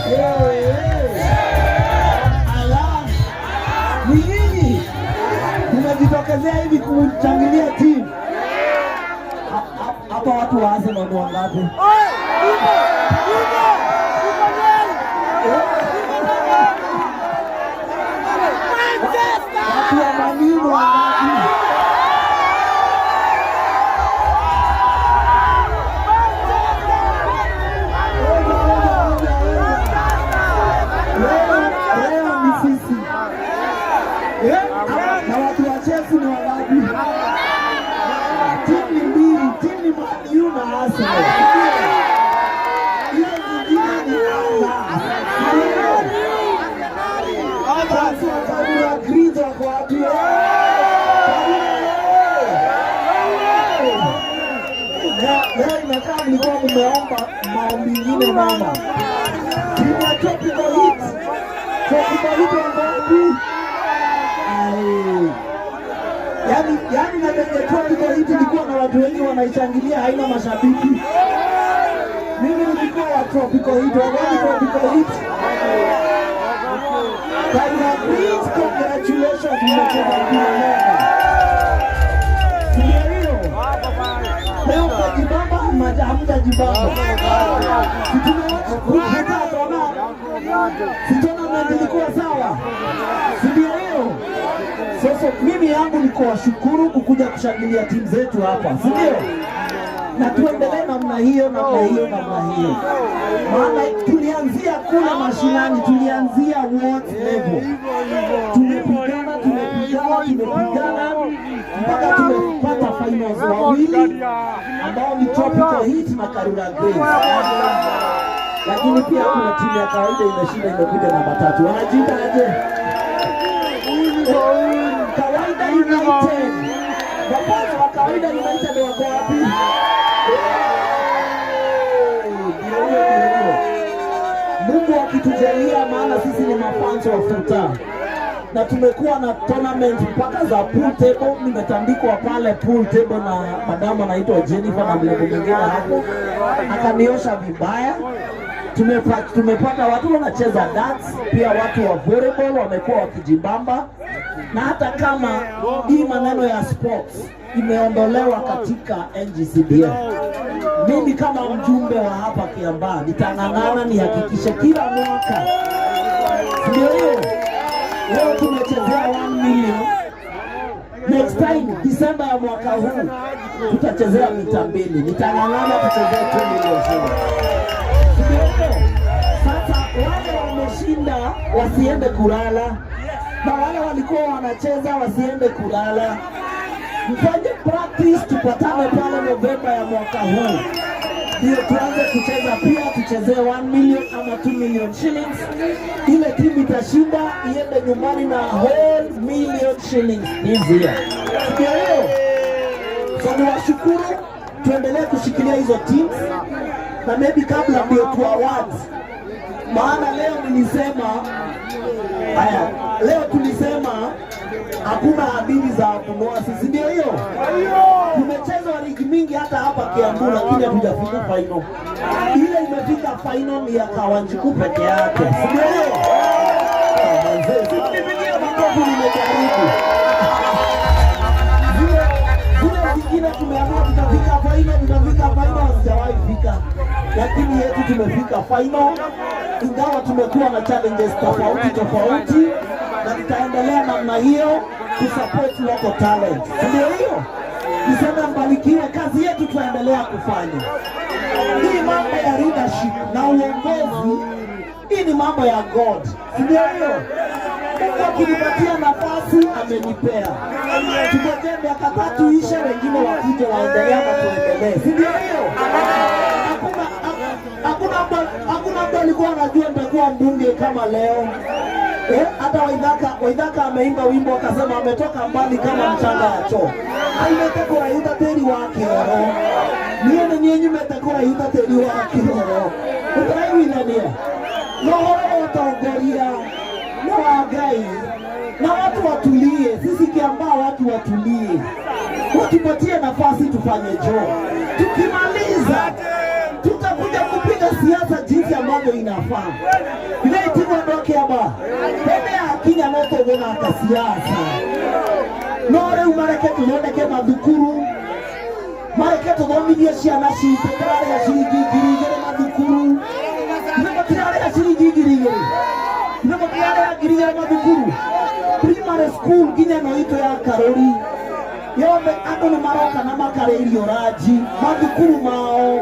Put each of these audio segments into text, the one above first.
Ni nini? Tumejitokezea hivi kuchangilia timu. Hapa watu wa Arsenal ni wangapi? Watu wa Man U wangapi? Leo ni sisi. Na watu wa Chelsea ni wangapi? Timu mbili, timu Man U na Arsenal. Hiyo zingine ni leo inakaa mlikuwa mmeomba maombi ingine mama. Timu ya Tropical Heat. Tropical Heat wangapi? Yani na kwenye Tropical Heat ilikuwa na watu wengi wanaishangilia, haina mashabiki. Mimi nilikuwa wa Tropical Heat, wagani Tropical Heat. Congratulations, mmecheza mpira leo. Leo kujibamba hamjajibamba. Situna nilikuwa sawa. Ndio hiyo. Sasa mimi yangu ni kuwashukuru kukuja kushangilia timu zetu hapa. Ndio. Na tuendelee namna hiyo. Maana tulianzia kule mashinani, tulianzia world level. Tumepigana mpaka tumepata finals wawili ambao ni Tropical Heat na Karura Grace. Lakini pia kuna timu ya kawaida imeshinda, imekuja namba 3. Wanajiita aje? Kawaida United. Wapato wa Kawaida United wako wapi? Mungu akitujalia, maana sisi ni mafanzo wa futa. Na tumekuwa na tournament mpaka za pool table. Nimetandikwa pale pool table na madama anaitwa Jennifer na mlebo mwingine hapo. Akaniosha vibaya. Tumepata watu wanacheza darts, pia watu wa volleyball wamekuwa wakijibamba. Na hata kama hii maneno ya sports imeondolewa katika NGCDF, mimi kama mjumbe wa hapa Kiambaa nitang'ang'ana nihakikishe kila mwaka. Ndio hiyo. Leo tumechezea 1 million. Next time Disemba ya mwaka huu tutachezea mita 2. Nitang'ang'ana tuchezee 2 million. Sasa wale wameshinda wasiende kulala, na wale walikuwa wanacheza wasiende kulala. Mfanye practice, tupatane pale Novemba ya mwaka huu. Ndio tuanze kucheza, pia tuchezee 1 million ama 2 million shillings. Ile timu itashinda iende nyumbani na whole million shillings this year. Ndio hiyo. So niwashukuru, tuendelee kushikilia hizo teams. Na maybe kabla ndio tu awards. Maana leo tulisema hakuna hadithi za kunua sisi. Ndio hiyo. Tumecheza ligi mingi hata hapa Kiambu, lakini hatujafika final. Ile imefika final ni ya Kawanjiku peke yake. Ndio hiyo. Nimepigia makofi, nimejaribu. Zile zingine tumeamua tutafika final, hazijawahi fika. Lakini yetu tumefika final, ingawa tumekuwa na challenges tofauti, na tutaendelea namna hiyo kusupport local talent. Ndio hiyo. Niseme mbarikiwe, kazi yetu tuendelea kufanya. Hii mambo ya leadership na uongozi, hii ni mambo ya God. Ndio hiyo. Mungu akinipatia nafasi amenipea. Tungojee miaka 3 ishe, wengine wakije waendelea na tuendelee. Ndio hiyo. Hakuna mtu alikuwa anajua nitakuwa mbunge kama leo. Hata Waithaka ameimba wimbo akasema ametoka mbali kama mchanga ya choo. Aimetekora yuta teri wake oro. Niye nyenye metekora yuta teri wake oro. Utaiwi nania. Nohoro wataongoria. Noagai. Na watu watulie. Sisi Kiambaa watu watulie. Watupatie nafasi tufanye joo. Tukimaliza tutakuja kupiga siasa jinsi ambavyo inafaa. Ile timu ndio kiaba. Bebe akinya moto gona kasiasa. Nore umareke tuthondeke mathukuru. Mareke tuthomithie ciana citũ tũrarĩha ciringi 2,000 mathukuru. Nĩmo tũrarĩha ciringi 2,000. Nĩmo tũrarĩha 2,000 mathukuru. Primary school nginya no itũ ya Karori. Yombe andũ nĩ maroka na makarĩirio ranji mathukuru mao.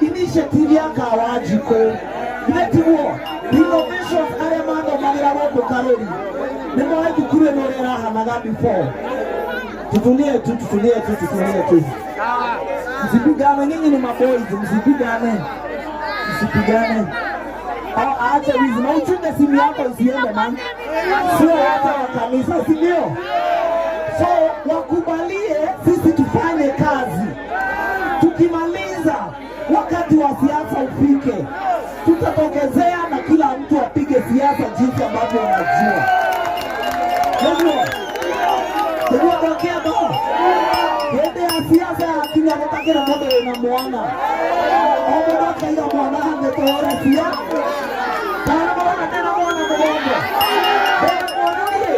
Initiative ya Kawajiko. Nĩtiguo renovations arĩa mathomagĩra gũkũ Karori. Nĩmo thukuru ĩno ũrĩa ĩrahanaga before. Tutulie tu. Msipigane, nyinyi ni maboys, msipigane. Acha wizi, na uchunge simu yako isiende man. Sio hata wa kanisa, si ndio? So wakubalie sisi tufanye kazi. Tukimaliza wakati wa siasa ufike, tutatokezea na kila mtu apige siasa jinsi ambavyo anajua. Ndio tokea bao. Hende ya siasa ya Kenya kutakira modo na mwana. Omo kaida mwana ametoa siasa. Kana mwana tena mwana mdogo. Tena mwana ni.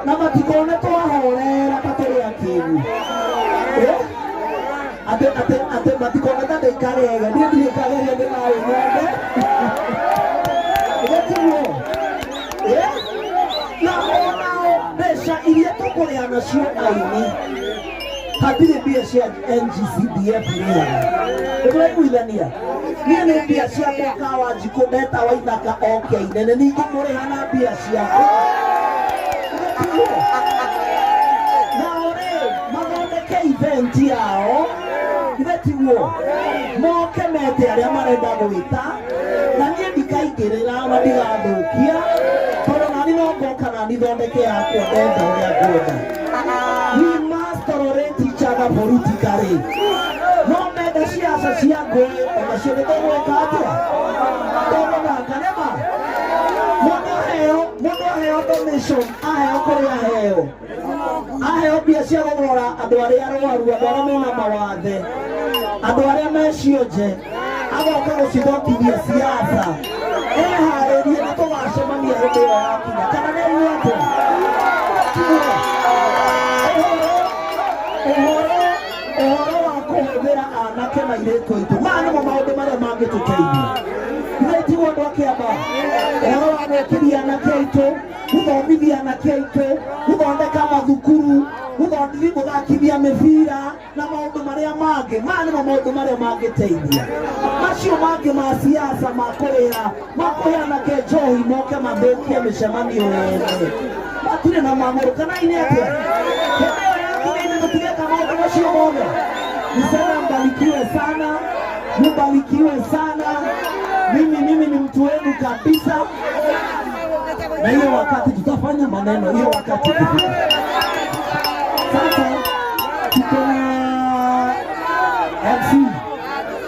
Na matikone toa horera patele ya Kenya. Ate matikone tade karega. Ndio karega ndio ng'ombe. Iria tukorea nacio aini hatirĩ mbia cia NGCDF nĩraiguithania niĩ nĩ mbia cia mwaka wa Njikũ Ndeta Waithaka oke inene ningĩ mũrĩha na mbia ciakwa nao rĩ mathondeke event yao tiguo moke mete arĩa marenda gwĩta na niĩ ndikaingĩrĩra na ndigathũkia tondũ nani no ngoka na nithondeke yakwa ndenda ũrĩa ngwenda. We must tolerate each other politically. No menda ciaca cia ngũĩ onacio nĩtũgwĩka atĩa tũgũthaka nĩma mũndũ aheo donation aheo kũrĩa aheo mbia cia kũrora andũ arĩa arwaru andũ arĩa mena mawathe andũ arĩa mecionje agoka gũcithokithia siasa eharĩrie na tũgacemania hĩndĩ ĩyo yakinya kana nĩ inyuothe ũhoro wa kũhũthĩra anake na airĩtu aitũ maya nĩmo maũndũ marĩa mangĩtũteithia nĩtiguo andũ a Kĩamba ũhoro wa gwĩkĩria anake aitũ gũthomithia anake aitũ gũthondeka mathukuru gũthakithia mĩbira na maũndũ marĩa mangĩ maya nĩmo maũndũ marĩa mangĩteithia macio mangĩ ma siasa ma kũrĩha makũhe anake njohi moke mathũkie mĩcemanio yene matirĩ na mamũrũ kana inĩ atĩa hĩndĩ ĩyo yakinya-inĩ tũtigeka maũndũ macio mothe. Nisema mbarikiwe sana mimi ni mtu wenu kabisa na hiyo wakati tutafanya maneno hiyo wakati sasa tuko MC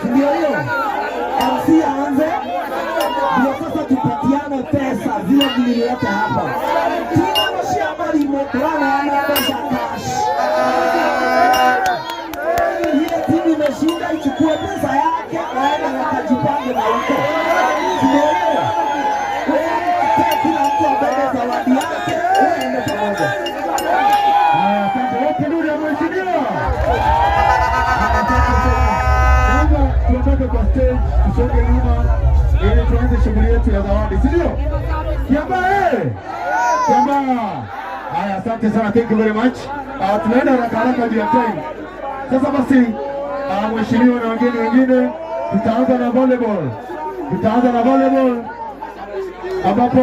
ndio hiyo MC aanze ndio sasa tupatiane pesa vile vilileta hapa tina mshamba limotana na pesa cash ile timu imeshinda ichukue pesa yake waende wakajipange na huko ndio hiyo kila mtu abebe zawadi yake waende pamoja. Tuondoke kwa stage, tusonge nyuma ili tuanze shughuli yetu ya zawadi, si ndio? Kiamba Kiamba. Haya, asante sana, thank you very much. Tunaenda haraka juu ya time. Sasa basi, mheshimiwa na wengine, tutaanza na volleyball. Ambapo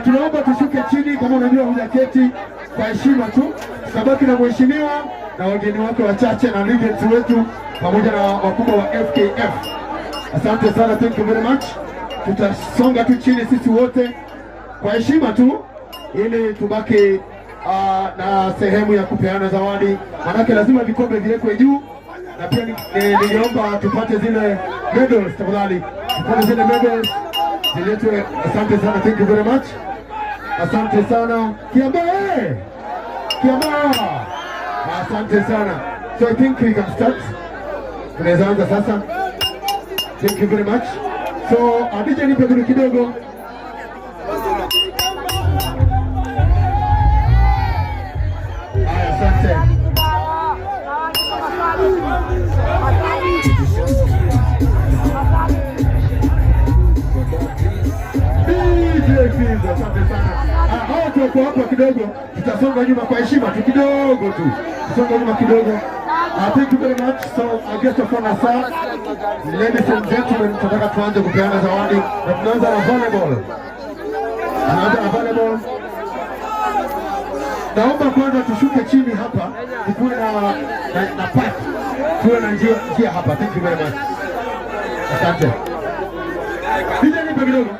tunaomba tushuke chini kama unajua hujaketi kwa heshima tu. Tutabaki na mheshimiwa na wageni wake wachache na legends wetu pamoja na wakubwa wa FKF. Asante sana, thank you very much. Tutasonga tu chini sisi wote kwa heshima tu ili tubaki na sehemu ya kupeana zawadi. Manake lazima vikombe viwekwe juu na pia niliomba tupate zile medals tafadhali. Tupate zile medals ziletwe. Asante sana, thank you very much. Asante sana. Kiamba. Asante sana. So I think we can start. Tunaweza anza sasa. Thank you very much. So Adija nipe kitu kidogo. Asante. Asante sana. Hao tuko hapa kidogo, tutasonga nyuma kwa heshima tu kidogo tu. Tusonga nyuma kidogo. Thank you very much. So I guess of honor sir. Ladies and gentlemen, tunataka tuanze kupeana zawadi na tunaanza na volleyball. Tunaanza na volleyball. Naomba kwanza tushuke chini hapa, tukuwe na path. Tuwe na njia hapa. Thank you very much. Asante. Piga nipe kidogo.